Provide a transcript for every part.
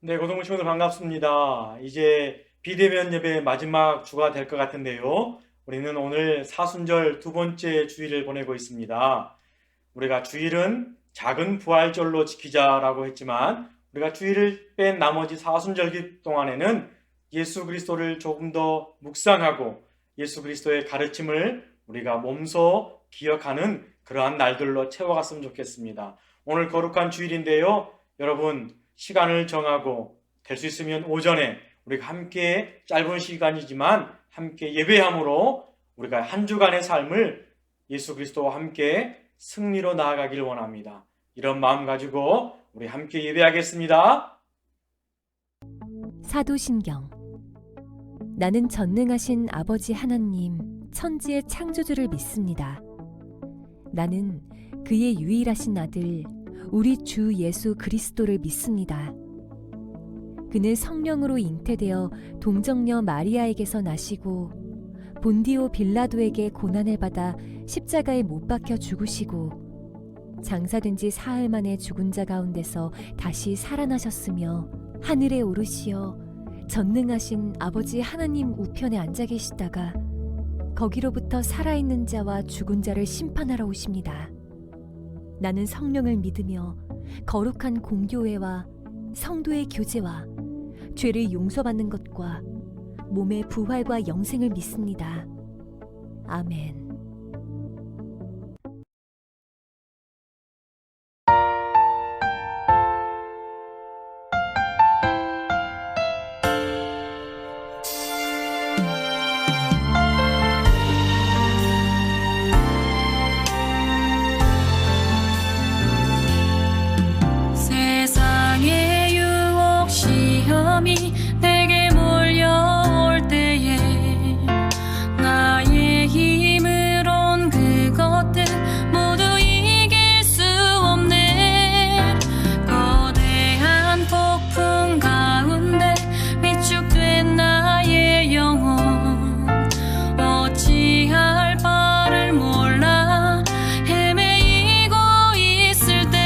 네, 고등부 친구들 반갑습니다. 이제 비대면 예배 마지막 주가 될 것 같은데요. 우리는 오늘 사순절 두 번째 주일을 보내고 있습니다. 우리가 주일은 작은 부활절로 지키자라고 했지만 우리가 주일을 뺀 나머지 사순절 동안에는 예수 그리스도를 조금 더 묵상하고 예수 그리스도의 가르침을 우리가 몸소 기억하는 그러한 날들로 채워갔으면 좋겠습니다. 오늘 거룩한 주일인데요. 여러분 시간을 정하고 될 수 있으면 오전에 우리가 함께 짧은 시간이지만 함께 예배함으로 우리가 한 주간의 삶을 예수 그리스도와 함께 승리로 나아가길 원합니다. 이런 마음 가지고 우리 함께 예배하겠습니다. 사도신경. 나는 전능하신 아버지 하나님 천지의 창조주를 믿습니다. 나는 그의 유일하신 아들 우리 주 예수 그리스도를 믿습니다. 그는 성령으로 잉태되어 동정녀 마리아에게서 나시고 본디오 빌라도에게 고난을 받아 십자가에 못 박혀 죽으시고 장사된 지 사흘 만에 죽은 자 가운데서 다시 살아나셨으며 하늘에 오르시어 전능하신 아버지 하나님 우편에 앉아 계시다가 거기로부터 살아있는 자와 죽은 자를 심판하러 오십니다. 나는 성령을 믿으며 거룩한 공교회와 성도의 교제와 죄를 용서받는 것과 몸의 부활과 영생을 믿습니다. 아멘. 세상의 유혹 시험이 내게 몰려올 때에 나의 힘으론 그것들 모두 이길 수 없네. 거대한 폭풍 가운데 위축된 나의 영혼 어찌할 바를 몰라 헤매이고 있을 때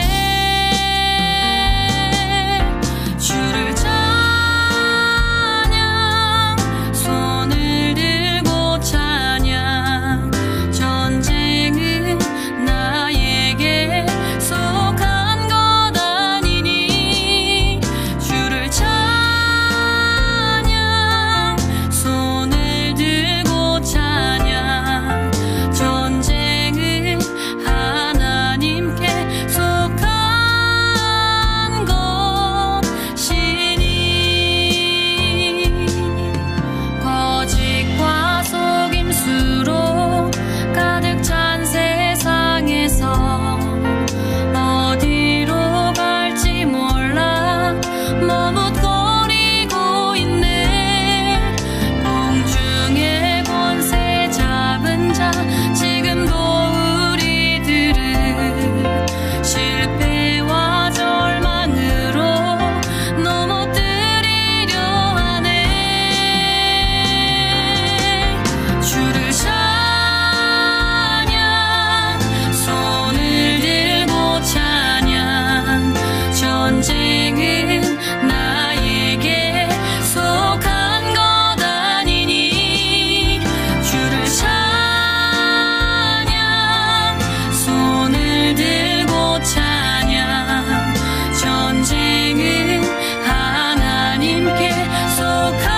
주를 찬양 손을 들고 찬양 전쟁은 나에게 속한 것 아니니 주를 찬양 손을 들고 찬양 전쟁은 하나님께 속한 것이니 거짓과 속임수로 가득 찬 세상에서 어디로 갈지 몰라 머뭇거리고 있네. 공중의 권세 잡은 자 지금도 우리들은 실패와 절망으로 넘어뜨리려 하네. 주를 찬양 손을 들고 찬양 전쟁은 나에게 속한 것 아니니 주를 찬양 손을 들고 찬양 전쟁은 하나님께 속한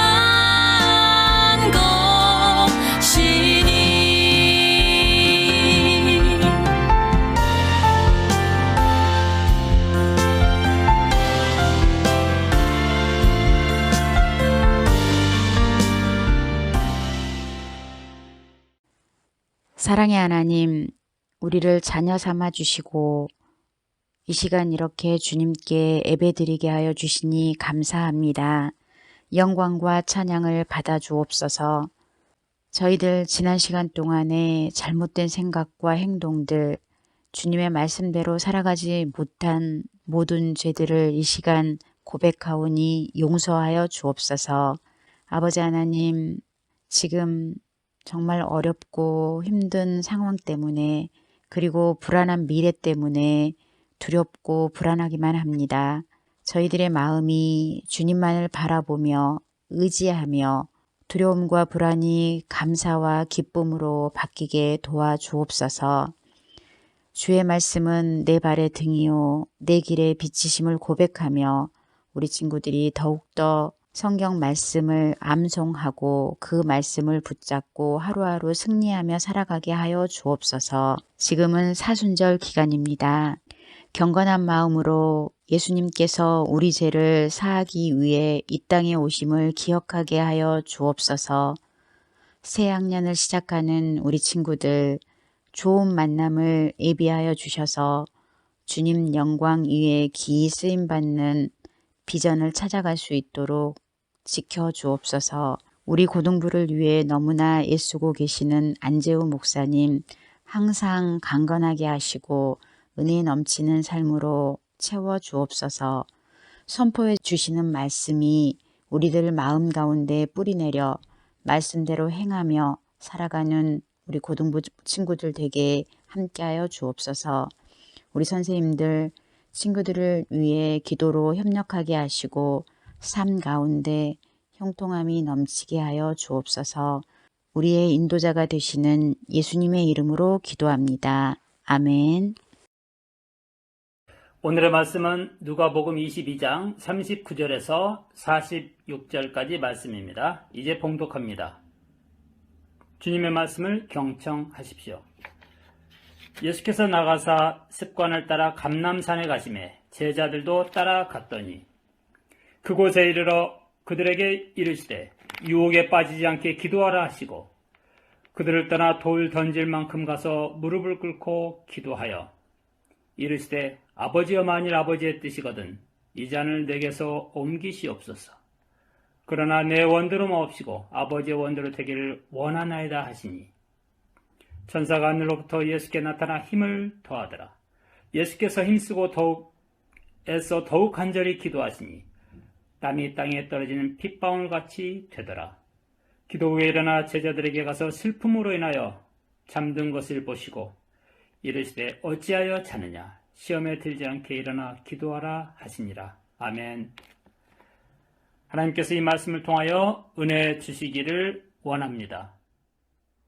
것이니 사랑의 하나님, 우리를 자녀 삼아 주시고 이 시간 이렇게 주님께 예배드리게 하여 주시니 감사합니다. 영광과 찬양을 받아 주옵소서. 저희들 지난 시간 동안에 잘못된 생각과 행동들, 주님의 말씀대로 살아가지 못한 모든 죄들을 이 시간 고백하오니 용서하여 주옵소서. 아버지 하나님, 지금 정말 어렵고 힘든 상황 때문에 그리고 불안한 미래 때문에 두렵고 불안하기만 합니다. 저희들의 마음이 주님만을 바라보며 의지하며 두려움과 불안이 감사와 기쁨으로 바뀌게 도와주옵소서. 주의 말씀은 내 발의 등이요 내 길의 빛이심을 고백하며 우리 친구들이 더욱더 성경 말씀을 암송하고 그 말씀을 붙잡고 하루하루 승리하며 살아가게 하여 주옵소서. 지금은 사순절 기간입니다. 경건한 마음으로 예수님께서 우리 죄를 사하기 위해 이 땅에 오심을 기억하게 하여 주옵소서. 새 학년을 시작하는 우리 친구들 좋은 만남을 예비하여 주셔서 주님 영광 위에 기이 쓰임받는 비전을 찾아갈 수 있도록 지켜주옵소서. 우리 고등부를 위해 너무나 애쓰고 계시는 안재우 목사님 항상 강건하게 하시고 은혜 넘치는 삶으로 채워주옵소서. 선포해 주시는 말씀이 우리들 마음 가운데 뿌리내려 말씀대로 행하며 살아가는 우리 고등부 친구들 되게 함께하여 주옵소서. 우리 선생님들 친구들을 위해 기도로 협력하게 하시고 삶 가운데 형통함이 넘치게 하여 주옵소서. 우리의 인도자가 되시는 예수님의 이름으로 기도합니다. 아멘. 오늘의 말씀은 누가복음 22장 39절에서 46절까지 말씀입니다. 이제 봉독합니다. 주님의 말씀을 경청하십시오. 예수께서 나가사 습관을 따라 감람산에 가시매 제자들도 따라갔더니 그곳에 이르러 그들에게 이르시되 유혹에 빠지지 않게 기도하라 하시고 그들을 떠나 돌 던질 만큼 가서 무릎을 꿇고 기도하여 이르시되 아버지여 만일 아버지의 뜻이거든 이 잔을 내게서 옮기시옵소서. 그러나 내 원대로 마옵시고 아버지의 원대로 되기를 원하나이다 하시니 천사가 하늘로부터 예수께 나타나 힘을 더하더라. 예수께서 힘쓰고 더욱 애써 더욱 간절히 기도하시니 땀이 땅에 떨어지는 핏방울같이 되더라. 기도 후에 일어나 제자들에게 가서 슬픔으로 인하여 잠든 것을 보시고 이르시되 어찌하여 자느냐 시험에 들지 않게 일어나 기도하라 하시니라. 아멘. 하나님께서 이 말씀을 통하여 은혜 주시기를 원합니다.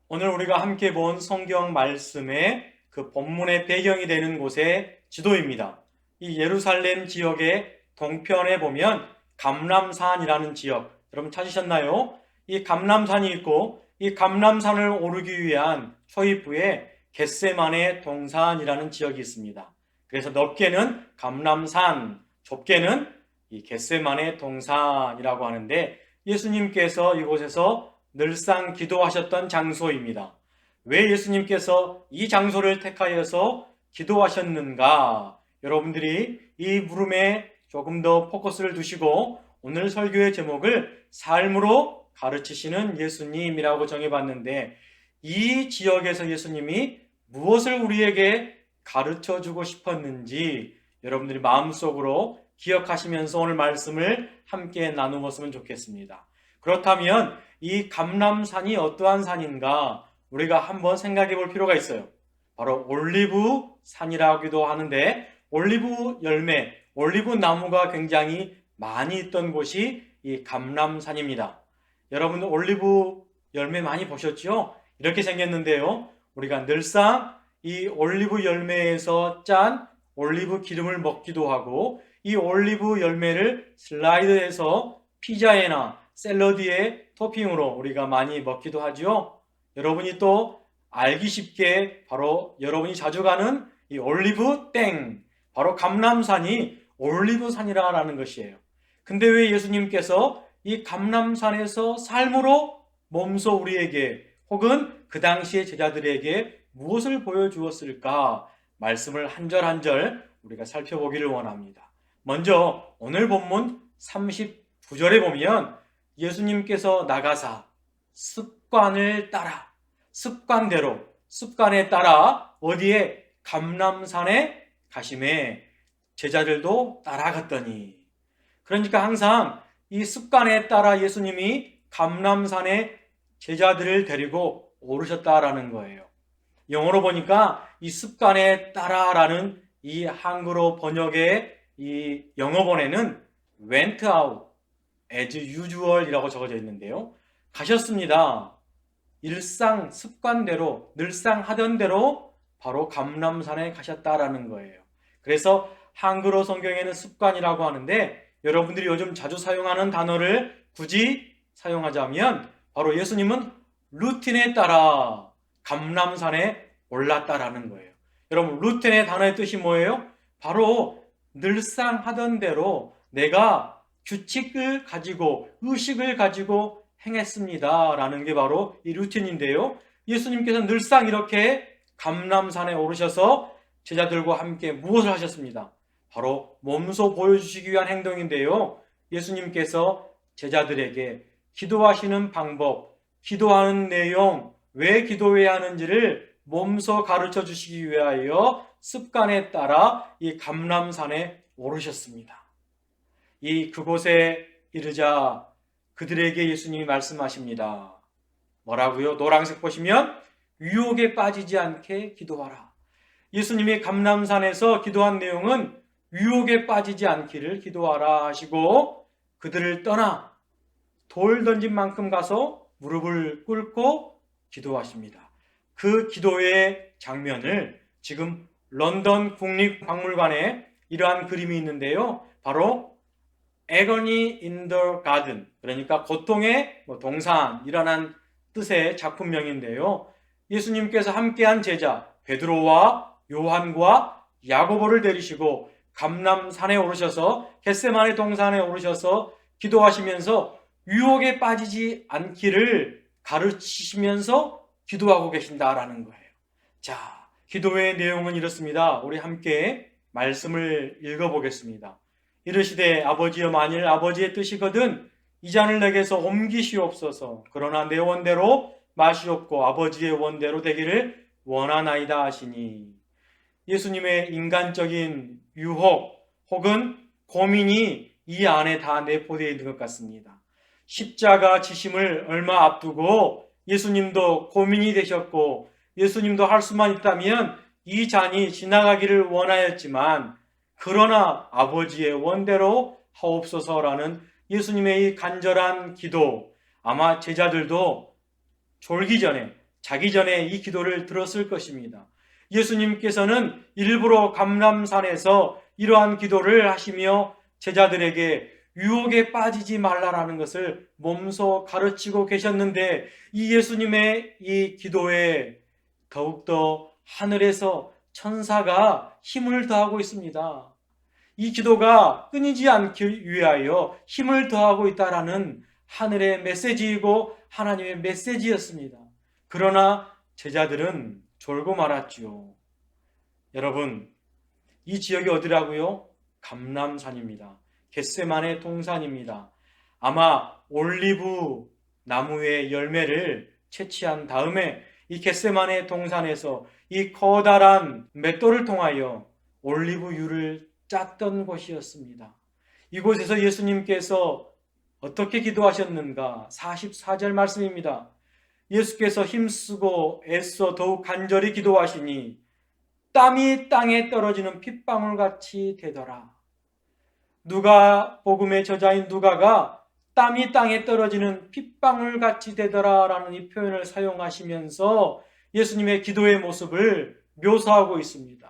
오늘 우리가 함께 본 성경 말씀의 그 본문의 배경이 되는 곳의 지도입니다. 이 예루살렘 지역의 동편에 보면 감람산이라는 지역, 여러분 찾으셨나요? 이 감람산이 있고 이 감람산을 오르기 위한 초입부에 겟세마네 동산이라는 지역이 있습니다. 그래서 넓게는 감람산, 좁게는 이 겟세마네 동산이라고 하는데 예수님께서 이곳에서 늘상 기도하셨던 장소입니다. 왜 예수님께서 이 장소를 택하여서 기도하셨는가? 여러분들이 이 물음에 조금 더 포커스를 두시고 오늘 설교의 제목을 삶으로 가르치시는 예수님이라고 정해봤는데 이 지역에서 예수님이 무엇을 우리에게 가르쳐주고 싶었는지 여러분들이 마음속으로 기억하시면서 오늘 말씀을 함께 나누었으면 좋겠습니다. 그렇다면 이 감람산이 어떠한 산인가 우리가 한번 생각해 볼 필요가 있어요. 바로 올리브 산이라고도 하는데 올리브 열매, 올리브 나무가 굉장히 많이 있던 곳이 이 감람산입니다. 여러분 올리브 열매 많이 보셨죠? 이렇게 생겼는데요. 우리가 늘상 이 올리브 열매에서 짠 올리브 기름을 먹기도 하고 이 올리브 열매를 슬라이드해서 피자에나 샐러드에 토핑으로 우리가 많이 먹기도 하죠. 여러분이 또 알기 쉽게 바로 여러분이 자주 가는 이 올리브 땡, 바로 감람산이 올리브산이라는 것이에요. 근데 왜 예수님께서 이 감람산에서 삶으로 몸소 우리에게 혹은 그 당시의 제자들에게 무엇을 보여주었을까? 말씀을 한 절 한 절 우리가 살펴보기를 원합니다. 먼저 오늘 본문 39절에 보면 예수님께서 나가사 습관을 따라 습관대로 습관에 따라 어디에 감람산에 가심에 제자들도 따라갔더니 그러니까 항상 이 습관에 따라 예수님이 감람산에 제자들을 데리고 오르셨다라는 거예요. 영어로 보니까 이 습관에 따라라는 이 한글어 번역의 이 영어본에는 went out as usual 이라고 적어져 있는데요. 가셨습니다. 일상 습관대로 늘상 하던 대로 바로 감람산에 가셨다라는 거예요. 그래서 한글어 성경에는 습관이라고 하는데 여러분들이 요즘 자주 사용하는 단어를 굳이 사용하자면 바로 예수님은 루틴에 따라 감람산에 올랐다라는 거예요. 여러분, 루틴의 단어의 뜻이 뭐예요? 바로 늘상 하던 대로 내가 규칙을 가지고 의식을 가지고 행했습니다 라는 게 바로 이 루틴인데요. 예수님께서 늘상 이렇게 감람산에 오르셔서 제자들과 함께 무엇을 하셨습니다? 바로 몸소 보여주시기 위한 행동인데요. 예수님께서 제자들에게 기도하시는 방법, 기도하는 내용, 왜 기도해야 하는지를 몸소 가르쳐 주시기 위하여 습관에 따라 이 감람산에 오르셨습니다. 그곳에 이르자 그들에게 예수님이 말씀하십니다. 뭐라고요? 노란색 보시면 유혹에 빠지지 않게 기도하라. 예수님이 감람산에서 기도한 내용은 유혹에 빠지지 않기를 기도하라 하시고 그들을 떠나 돌 던진 만큼 가서 무릎을 꿇고 기도하십니다. 그 기도의 장면을 지금 런던 국립박물관에 이러한 그림이 있는데요. 바로 Agony in the Garden, 그러니까 고통의 동산이라는 뜻의 작품명인데요. 예수님께서 함께한 제자 베드로와 요한과 야고보를 데리시고 감람산에 오르셔서 겟세마네 동산에 오르셔서 기도하시면서 유혹에 빠지지 않기를 가르치시면서 기도하고 계신다라는 거예요. 자, 기도의 내용은 이렇습니다. 우리 함께 말씀을 읽어보겠습니다. 이르시되 아버지여 만일 아버지의 뜻이거든 이 잔을 내게서 옮기시옵소서. 그러나 내 원대로 마시옵고 아버지의 원대로 되기를 원하나이다 하시니 예수님의 인간적인 유혹 혹은 고민이 이 안에 다 내포되어 있는 것 같습니다. 십자가 지심을 얼마 앞두고 예수님도 고민이 되셨고 예수님도 할 수만 있다면 이 잔이 지나가기를 원하였지만 그러나 아버지의 원대로 하옵소서라는 예수님의 이 간절한 기도, 아마 제자들도 졸기 전에, 자기 전에 이 기도를 들었을 것입니다. 예수님께서는 일부러 감람산에서 이러한 기도를 하시며 제자들에게 유혹에 빠지지 말라라는 것을 몸소 가르치고 계셨는데 이 예수님의 이 기도에 더욱더 하늘에서 천사가 힘을 더하고 있습니다. 이 기도가 끊이지 않기 위하여 힘을 더하고 있다라는 하늘의 메시지이고 하나님의 메시지였습니다. 그러나 제자들은 졸고 말았지요. 여러분, 이 지역이 어디라고요? 감람산입니다. 겟세마네 동산입니다. 아마 올리브 나무의 열매를 채취한 다음에 이 겟세마네 동산에서 이 커다란 맷돌을 통하여 올리브유를 짰던 곳이었습니다. 이곳에서 예수님께서 어떻게 기도하셨는가? 44절 말씀입니다. 예수께서 힘쓰고 애써 더욱 간절히 기도하시니 땀이 땅에 떨어지는 핏방울같이 되더라. 누가복음의 저자인 누가가 땀이 땅에 떨어지는 핏방울같이 되더라라는 이 표현을 사용하시면서 예수님의 기도의 모습을 묘사하고 있습니다.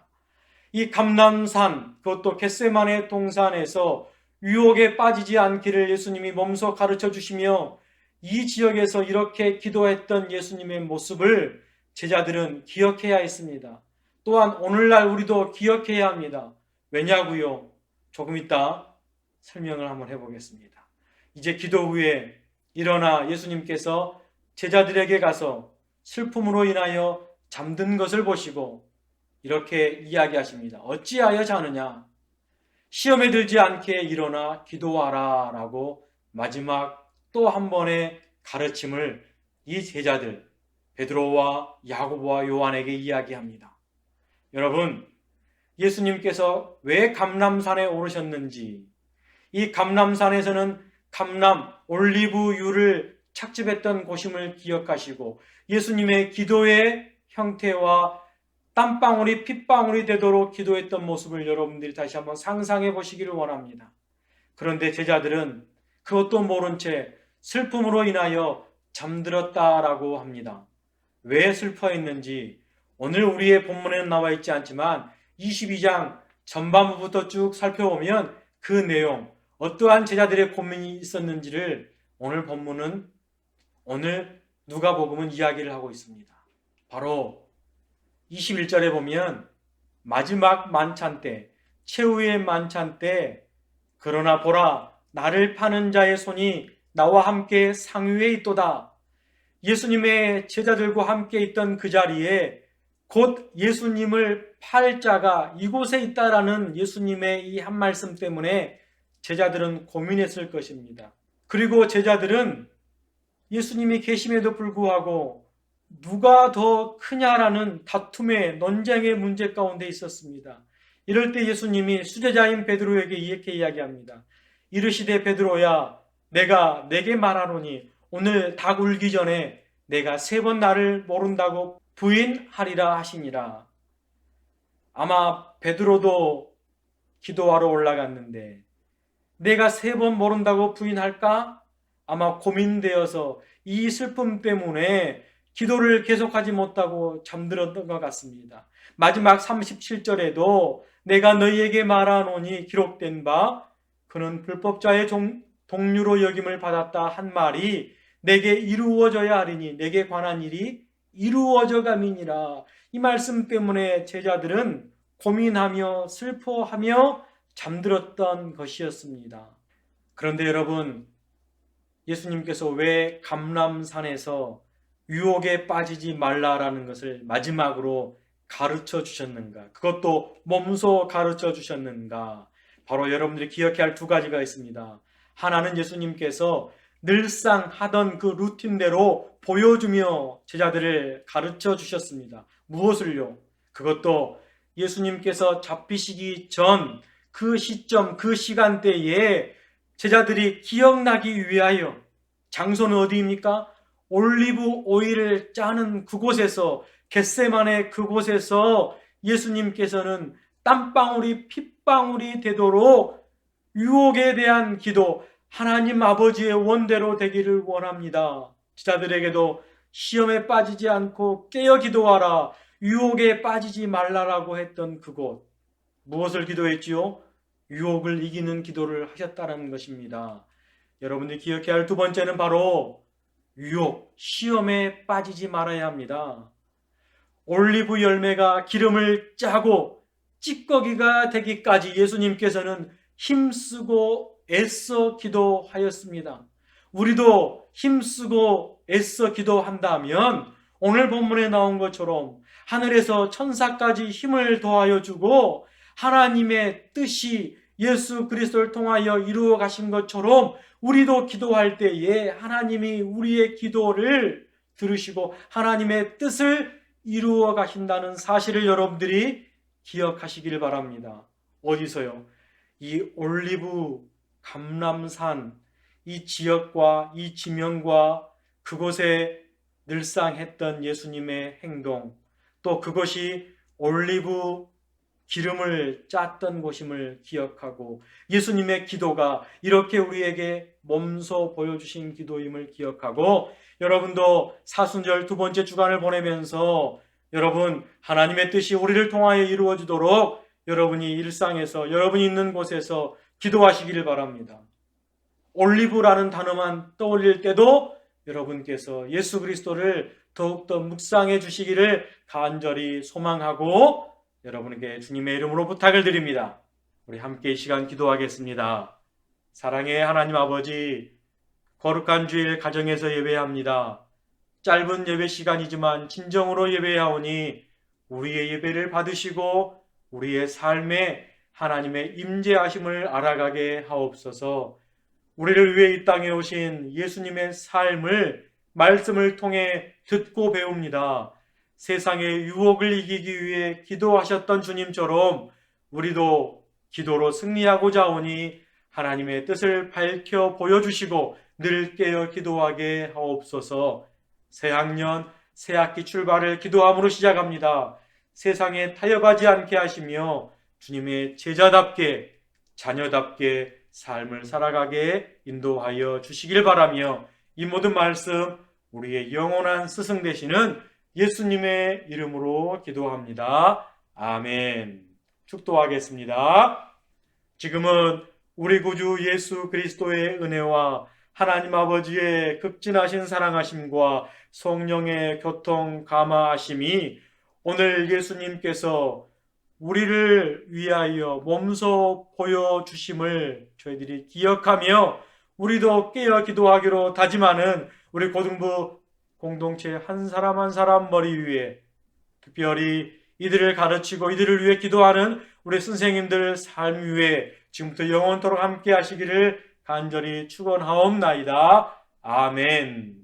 이 감람산, 그것도 겟세마네 동산에서 유혹에 빠지지 않기를 예수님이 몸소 가르쳐 주시며 이 지역에서 이렇게 기도했던 예수님의 모습을 제자들은 기억해야 했습니다. 또한 오늘날 우리도 기억해야 합니다. 왜냐고요? 조금 이따 설명을 한번 해보겠습니다. 이제 기도 후에 일어나 예수님께서 제자들에게 가서 슬픔으로 인하여 잠든 것을 보시고 이렇게 이야기하십니다. 어찌하여 자느냐? 시험에 들지 않게 일어나 기도하라 라고 마지막 또 한 번의 가르침을 이 제자들 베드로와 야고보와 요한에게 이야기합니다. 여러분, 예수님께서 왜 감람산에 오르셨는지, 이 감람산에서는 감람 올리브유를 착즙했던 곳임을 기억하시고 예수님의 기도의 형태와 땀방울이 핏방울이 되도록 기도했던 모습을 여러분들이 다시 한번 상상해 보시기를 원합니다. 그런데 제자들은 그것도 모른 채 슬픔으로 인하여 잠들었다라고 합니다. 왜 슬퍼했는지 오늘 우리의 본문에는 나와 있지 않지만 22장 전반부부터 쭉 살펴보면 그 내용, 어떠한 제자들의 고민이 있었는지를 오늘 본문은, 오늘 누가복음은 이야기를 하고 있습니다. 바로 21절에 보면 마지막 만찬 때, 최후의 만찬 때, 그러나 보라, 나를 파는 자의 손이 나와 함께 상위에 있도다. 예수님의 제자들과 함께 있던 그 자리에 곧 예수님을 팔 자가 이곳에 있다라는 예수님의 이 한 말씀 때문에 제자들은 고민했을 것입니다. 그리고 제자들은 예수님이 계심에도 불구하고 누가 더 크냐라는 다툼의 논쟁의 문제 가운데 있었습니다. 이럴 때 예수님이 수제자인 베드로에게 이렇게 이야기합니다. 이르시되 베드로야, 내가 내게 말하노니 오늘 닭 울기 전에 내가 3번 나를 모른다고 부인하리라 하시니라. 아마 베드로도 기도하러 올라갔는데 내가 3번 모른다고 부인할까? 아마 고민되어서 이 슬픔 때문에 기도를 계속하지 못하고 잠들었던 것 같습니다. 마지막 37절에도 내가 너희에게 말하노니 기록된 바 그는 불법자의 동류로 여김을 받았다 한 말이 내게 이루어져야 하리니 내게 관한 일이 이루어져 감이니라. 이 말씀 때문에 제자들은 고민하며 슬퍼하며 잠들었던 것이었습니다. 그런데 여러분, 예수님께서 왜 감람산에서 유혹에 빠지지 말라라는 것을 마지막으로 가르쳐 주셨는가? 그것도 몸소 가르쳐 주셨는가? 바로 여러분들이 기억해야 할 2가지가 있습니다. 하나는 예수님께서 늘상 하던 그 루틴대로 보여주며 제자들을 가르쳐 주셨습니다. 무엇을요? 그것도 예수님께서 잡히시기 전 그 시점, 그 시간대에 제자들이 기억나기 위하여, 장소는 어디입니까? 올리브 오일을 짜는 그곳에서, 겟세마네 그곳에서 예수님께서는 땀방울이 핏방울이 되도록 유혹에 대한 기도, 하나님 아버지의 원대로 되기를 원합니다. 제자들에게도 시험에 빠지지 않고 깨어 기도하라, 유혹에 빠지지 말라라고 했던 그곳, 무엇을 기도했지요? 유혹을 이기는 기도를 하셨다는 것입니다. 여러분들이 기억해야 할 2번째는 바로 유혹, 시험에 빠지지 말아야 합니다. 올리브 열매가 기름을 짜고 찌꺼기가 되기까지 예수님께서는 힘쓰고 애써 기도하였습니다. 우리도 힘쓰고 애써 기도한다면 오늘 본문에 나온 것처럼 하늘에서 천사까지 힘을 더하여 주고 하나님의 뜻이 예수 그리스도를 통하여 이루어 가신 것처럼 우리도 기도할 때에 하나님이 우리의 기도를 들으시고 하나님의 뜻을 이루어 가신다는 사실을 여러분들이 기억하시길 바랍니다. 어디서요? 이 올리브 감람산 이 지역과 이 지명과 그곳에 늘상 했던 예수님의 행동, 또 그것이 올리브 기름을 짰던 곳임을 기억하고 예수님의 기도가 이렇게 우리에게 몸소 보여주신 기도임을 기억하고 여러분도 사순절 2번째 주간을 보내면서 여러분 하나님의 뜻이 우리를 통하여 이루어지도록 여러분이 일상에서 여러분이 있는 곳에서 기도하시기를 바랍니다. 올리브라는 단어만 떠올릴 때도 여러분께서 예수 그리스도를 더욱더 묵상해 주시기를 간절히 소망하고 여러분에게 주님의 이름으로 부탁을 드립니다. 우리 함께 이 시간 기도하겠습니다. 사랑의 하나님 아버지, 거룩한 주일 가정에서 예배합니다. 짧은 예배 시간이지만 진정으로 예배하오니 우리의 예배를 받으시고 우리의 삶에 하나님의 임재하심을 알아가게 하옵소서. 우리를 위해 이 땅에 오신 예수님의 삶을 말씀을 통해 듣고 배웁니다. 세상의 유혹을 이기기 위해 기도하셨던 주님처럼 우리도 기도로 승리하고자 하오니 하나님의 뜻을 밝혀 보여주시고 늘 깨어 기도하게 하옵소서. 새학년 새학기 출발을 기도함으로 시작합니다. 세상에 타협하지 않게 하시며 주님의 제자답게 자녀답게 삶을 살아가게 인도하여 주시길 바라며 이 모든 말씀 우리의 영원한 스승 되시는 예수님의 이름으로 기도합니다. 아멘. 축도하겠습니다. 지금은 우리 구주 예수 그리스도의 은혜와 하나님 아버지의 극진하신 사랑하심과 성령의 교통 감화하심이 오늘 예수님께서 우리를 위하여 몸소 보여주심을 저희들이 기억하며 우리도 깨어 기도하기로 다짐하는 우리 고등부 공동체 한 사람 한 사람 머리 위에 특별히 이들을 가르치고 이들을 위해 기도하는 우리 선생님들 삶 위에 지금부터 영원토록 함께 하시기를 간절히 축원하옵나이다. 아멘.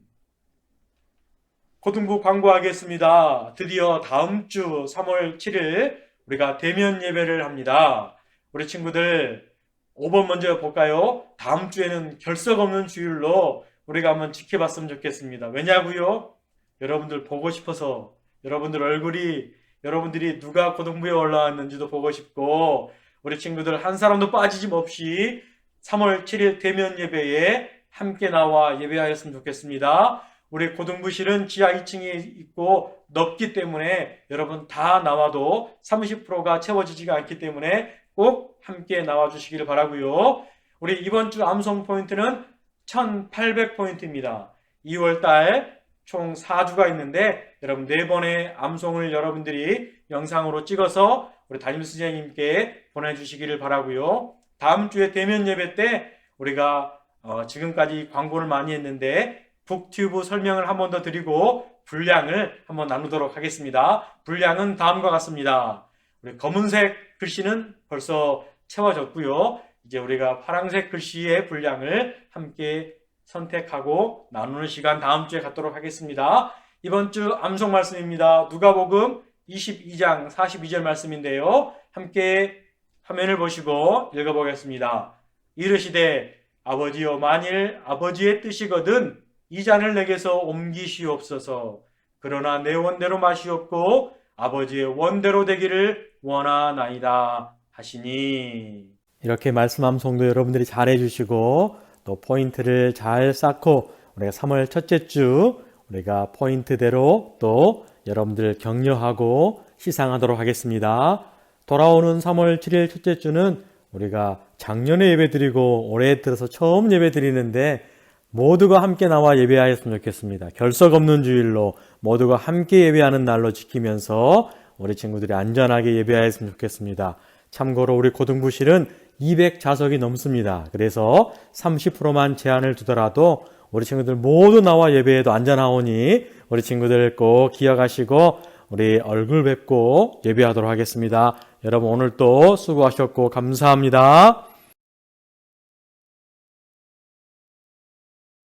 고등부 광고하겠습니다. 드디어 다음 주 3월 7일 우리가 대면 예배를 합니다. 우리 친구들 5번 먼저 볼까요? 다음 주에는 결석 없는 주일로 우리가 한번 지켜봤으면 좋겠습니다. 왜냐고요? 여러분들 보고 싶어서 여러분들 얼굴이 여러분들이 누가 고등부에 올라왔는지도 보고 싶고 우리 친구들 한 사람도 빠지지 없이 3월 7일 대면 예배에 함께 나와 예배하였으면 좋겠습니다. 우리 고등부실은 지하 2층에 있고 넓기 때문에 여러분 다 나와도 30%가 채워지지가 않기 때문에 꼭 함께 나와주시기를 바라고요. 우리 이번 주 암송 포인트는 1800포인트입니다. 2월달 총 4주가 있는데 여러분 4번의 암송을 여러분들이 영상으로 찍어서 우리 담임 선생님께 보내주시기를 바라고요. 다음 주에 대면 예배 때 우리가 지금까지 광고를 많이 했는데 북튜브 설명을 한 번 더 드리고 분량을 한번 나누도록 하겠습니다. 분량은 다음과 같습니다. 우리 검은색 글씨는 벌써 채워졌고요. 이제 우리가 파란색 글씨의 분량을 함께 선택하고 나누는 시간 다음 주에 갖도록 하겠습니다. 이번 주 암송 말씀입니다. 누가복음 22장 42절 말씀인데요. 함께 화면을 보시고 읽어보겠습니다. 이르시되 아버지여 만일 아버지의 뜻이거든 이 잔을 내게서 옮기시옵소서. 그러나 내 원대로 마시옵고 아버지의 원대로 되기를 원하나이다 하시니. 이렇게 말씀 암송도 여러분들이 잘 해주시고 또 포인트를 잘 쌓고 우리가 3월 첫째 주 우리가 포인트대로 또 여러분들 격려하고 시상하도록 하겠습니다. 돌아오는 3월 7일 첫째 주는 우리가 작년에 예배드리고 올해 들어서 처음 예배드리는데 모두가 함께 나와 예배하였으면 좋겠습니다. 결석 없는 주일로 모두가 함께 예배하는 날로 지키면서 우리 친구들이 안전하게 예배하였으면 좋겠습니다. 참고로 우리 고등부실은 200좌석이 넘습니다. 그래서 30%만 제한을 두더라도 우리 친구들 모두 나와 예배해도 안전하오니 우리 친구들 꼭 기억하시고 우리 얼굴 뵙고 예배하도록 하겠습니다. 여러분 오늘 또 수고하셨고 감사합니다.